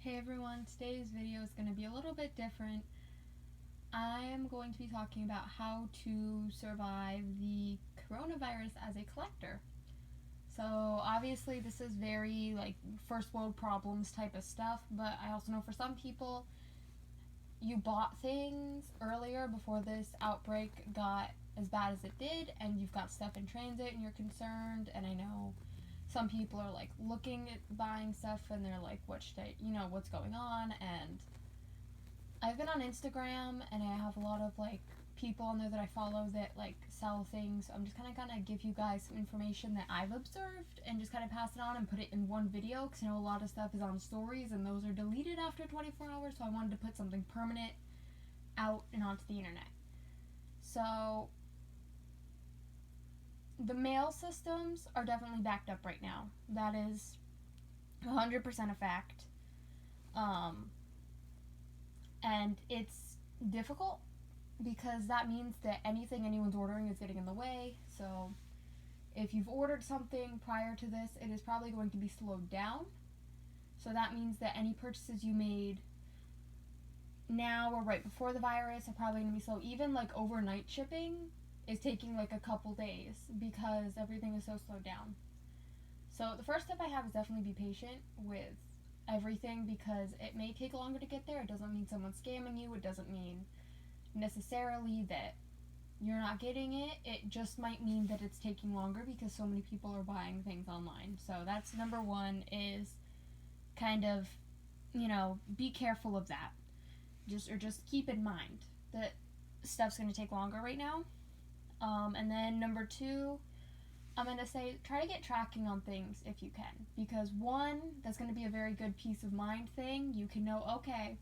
Hey everyone, today's video is going to be a little bit different. I am going to be talking about how to survive the coronavirus as a collector. So obviously this is very first world problems type of stuff, but I also know for some people you bought things earlier before this outbreak got as bad as it did, and you've got stuff in transit and you're concerned, and I know some people are looking at buying stuff and they're like, what should I, what's going on? And I've been on Instagram and I have a lot of people on there that I follow that sell things. So I'm just gonna give you guys some information that I've observed and just kind of pass it on and put it in one video, because I know a lot of stuff is on stories and those are deleted after 24 hours, so I wanted to put something permanent out and onto the internet. So the mail systems are definitely backed up right now. That is 100% a fact. And it's difficult because that means that anything anyone's ordering is getting in the way. So if you've ordered something prior to this, it is probably going to be slowed down. So that means that any purchases you made now or right before the virus are probably going to be slow. Even overnight shipping is taking a couple days because everything is so slowed down. So the first step I have is definitely be patient with everything, because it may take longer to get there. It doesn't mean someone's scamming you. It doesn't mean necessarily that you're not getting it. It just might mean that it's taking longer because so many people are buying things online. So that's number one, is kind of, be careful of that. Just keep in mind that stuff's going to take longer right now. And then number two, I'm going to say try to get tracking on things if you can, because one, that's going to be a very good peace of mind thing. You can know, okay,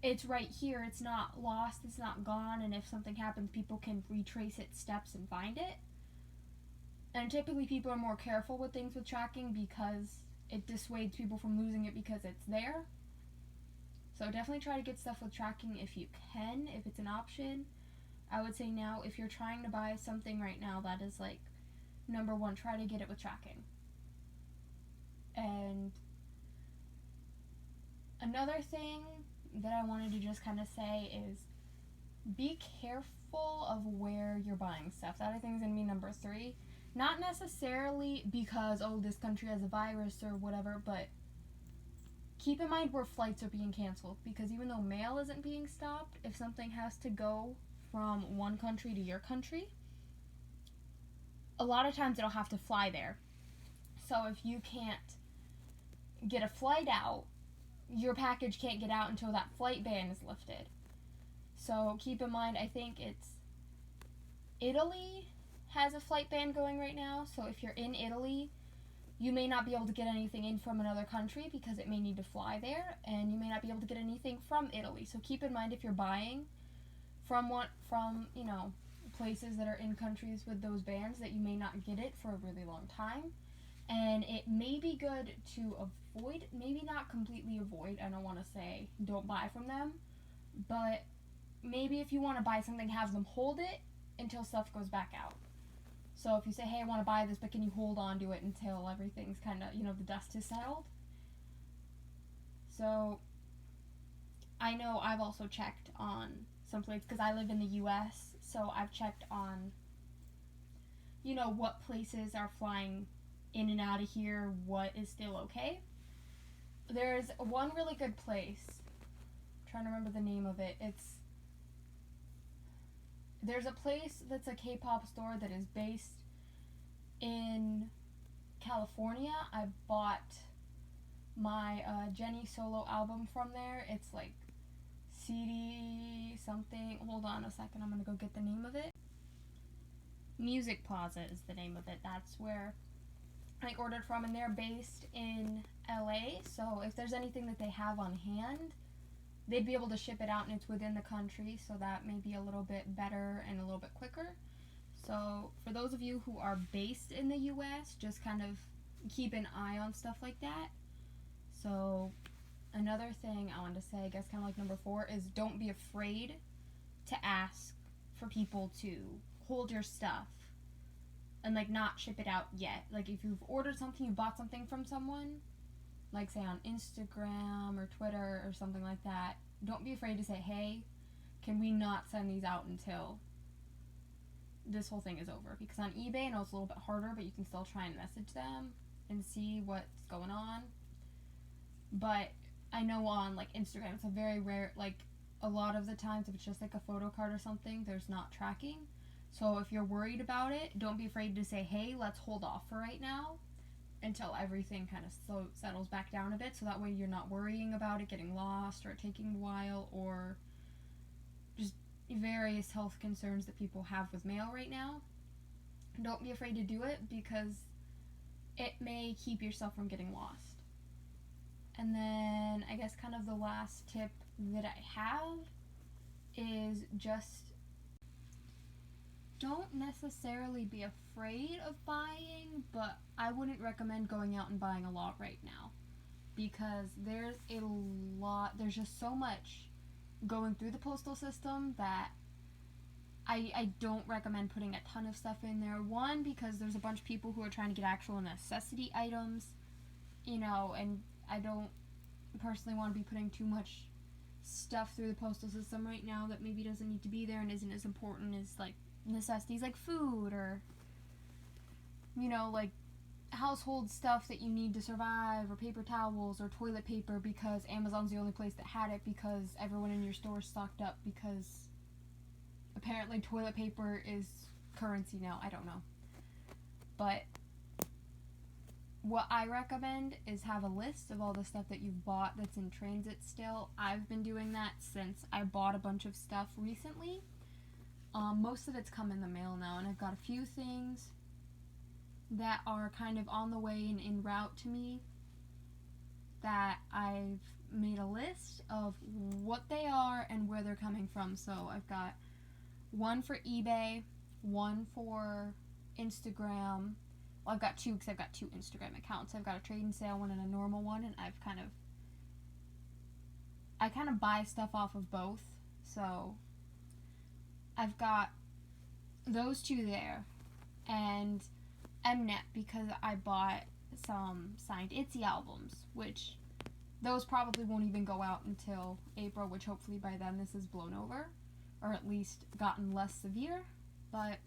it's right here, it's not lost, it's not gone, and if something happens, people can retrace its steps and find it. And typically people are more careful with things with tracking because it dissuades people from losing it because it's there. So definitely try to get stuff with tracking if you can, if it's an option. I would say now, if you're trying to buy something right now, that is number one, try to get it with tracking. And another thing that I wanted to just kind of say is be careful of where you're buying stuff. That I think is going to be number three. Not necessarily because, this country has a virus or whatever, but keep in mind where flights are being canceled, because even though mail isn't being stopped, if something has to go from one country to your country, a lot of times it'll have to fly there. So if you can't get a flight out, your package can't get out until that flight ban is lifted. So keep in mind, I think it's Italy has a flight ban going right now. So if you're in Italy, you may not be able to get anything in from another country because it may need to fly there, and you may not be able to get anything from Italy. So keep in mind, if you're buying from places that are in countries with those bans, that you may not get it for a really long time. And it may be good to avoid, maybe not completely avoid, I don't want to say don't buy from them, but maybe if you want to buy something, have them hold it until stuff goes back out. So if you say, hey, I want to buy this, but can you hold on to it until everything's kind of, the dust is settled? So I know I've also checked on some places, because I live in the US, so I've checked on, what places are flying in and out of here, what is still okay. There's one really good place, I'm trying to remember the name of it. There's a place that's a K-pop store that is based in California. I bought my Jennie solo album from there. It's CD something. Hold on a second, I'm gonna go get the name of it. Music Plaza is the name of it. That's where I ordered from, and they're based in LA. So if there's anything that they have on hand, they'd be able to ship it out, and it's within the country, so that may be a little bit better and a little bit quicker. So for those of you who are based in the US, just kind of keep an eye on stuff like that. So another thing I wanted to say, I guess kind of number four, is don't be afraid to ask for people to hold your stuff and not ship it out yet. If you've ordered something, you bought something from someone, like say on Instagram or Twitter or something like that, don't be afraid to say, hey, can we not send these out until this whole thing is over? Because on eBay, I know it's a little bit harder, but you can still try and message them and see what's going on. But I know on like Instagram, it's a very rare, like a lot of the times if it's just like a photo card or something, there's not tracking. So if you're worried about it, don't be afraid to say, hey, let's hold off for right now until everything kind of settles back down a bit, so that way you're not worrying about it getting lost or it taking a while, or just various health concerns that people have with mail right now. Don't be afraid to do it, because it may keep yourself from getting lost. And then I guess kind of the last tip that I have is just don't necessarily be afraid of buying, but I wouldn't recommend going out and buying a lot right now, because there's just so much going through the postal system that I don't recommend putting a ton of stuff in there. One, because there's a bunch of people who are trying to get actual necessity items, and I don't personally want to be putting too much stuff through the postal system right now that maybe doesn't need to be there and isn't as important as like necessities like food or like household stuff that you need to survive, or paper towels or toilet paper, because Amazon's the only place that had it, because everyone in your store stocked up, because apparently toilet paper is currency now. I don't know. But what I recommend is have a list of all the stuff that you've bought that's in transit still. I've been doing that since I bought a bunch of stuff recently. Most of it's come in the mail now, and I've got a few things that are kind of on the way and en route to me that I've made a list of what they are and where they're coming from. So I've got one for eBay, one for Instagram. Well, I've got two, because I've got two Instagram accounts. I've got a trade and sale one and a normal one, and I kind of buy stuff off of both. So I've got those two there, and Mnet, because I bought some signed Itzy albums, which those probably won't even go out until April, which hopefully by then this is blown over, or at least gotten less severe. But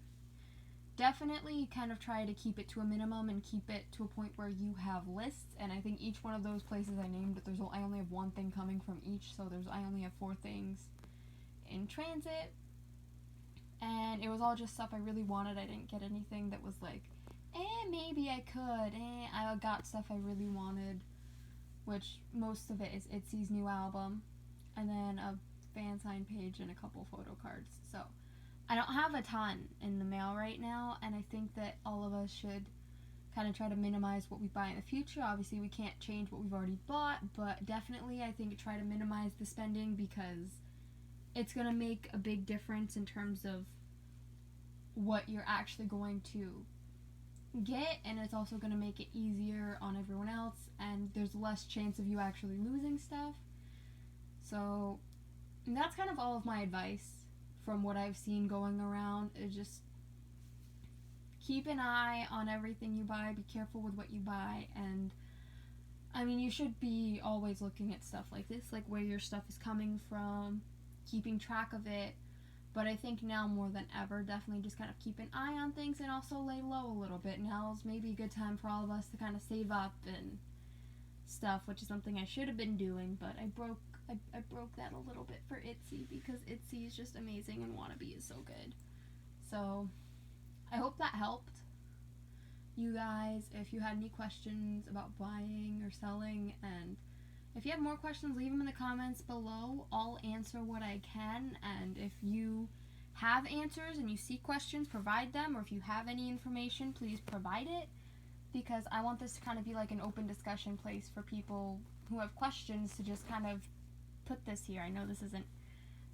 definitely kind of try to keep it to a minimum and keep it to a point where you have lists. And I think each one of those places I named, I only have one thing coming from each, so I only have 4 things in transit. And it was all just stuff I really wanted. I didn't get anything that was like, maybe I could. I got stuff I really wanted, which most of it is Itzy's new album, and then a fan sign page and a couple photo cards. So I don't have a ton in the mail right now, and I think that all of us should kind of try to minimize what we buy in the future. Obviously, we can't change what we've already bought, but definitely I think try to minimize the spending, because it's going to make a big difference in terms of what you're actually going to get, and it's also going to make it easier on everyone else, and there's less chance of you actually losing stuff. So that's kind of all of my advice from what I've seen going around, is just keep an eye on everything you buy, be careful with what you buy, and I mean, you should be always looking at stuff like this, like where your stuff is coming from, keeping track of it. But I think now more than ever, definitely just kind of keep an eye on things and also lay low a little bit. Now is maybe a good time for all of us to kind of save up and stuff, which is something I should have been doing, but I broke that a little bit for Itzy, because Itzy is just amazing and Wannabe is so good. So I hope that helped you guys. If you had any questions about buying or selling, and if you have more questions, leave them in the comments below. I'll answer what I can, and if you have answers and you see questions, provide them, or if you have any information, please provide it, because I want this to kind of be like an open discussion place for people who have questions to just kind of put this here. I know this isn't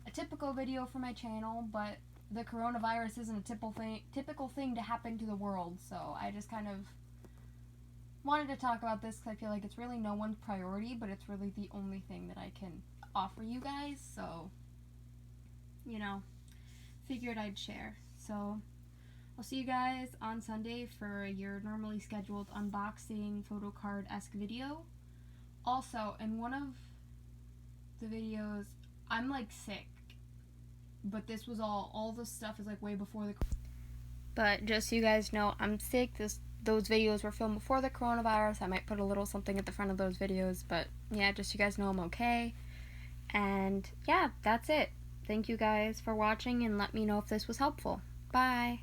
a typical video for my channel, but the coronavirus isn't a typical thing to happen to the world, so I just kind of wanted to talk about this because I feel like it's really no one's priority, but it's really the only thing that I can offer you guys, so, figured I'd share. So I'll see you guys on Sunday for your normally scheduled unboxing photo card-esque video. Also, in one of the videos, I'm like sick, but this was all the stuff is like way before the. But just so you guys know, I'm sick. Those videos were filmed before the coronavirus. I might put a little something at the front of those videos, but yeah, just so you guys know I'm okay. And yeah, that's it. Thank you guys for watching, and let me know if this was helpful. Bye.